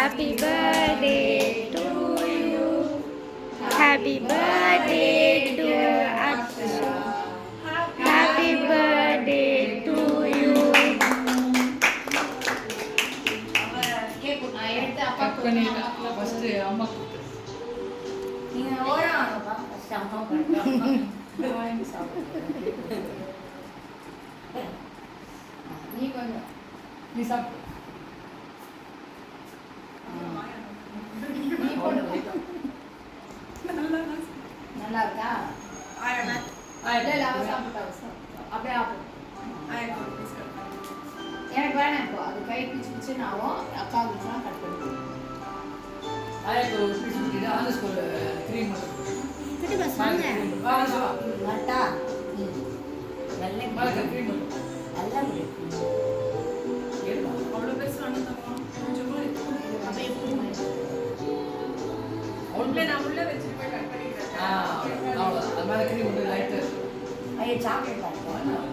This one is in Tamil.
Happy birthday to you. Happy birthday to Akshu. Happy birthday to you. நல்லா இருக்கா? எனக்கு வேணாம் இப்போ அது கை பிச்சு பிச்சுன்னு ஆகும். அக்காவுக்கு கட் பண்ணி சாக்லேட்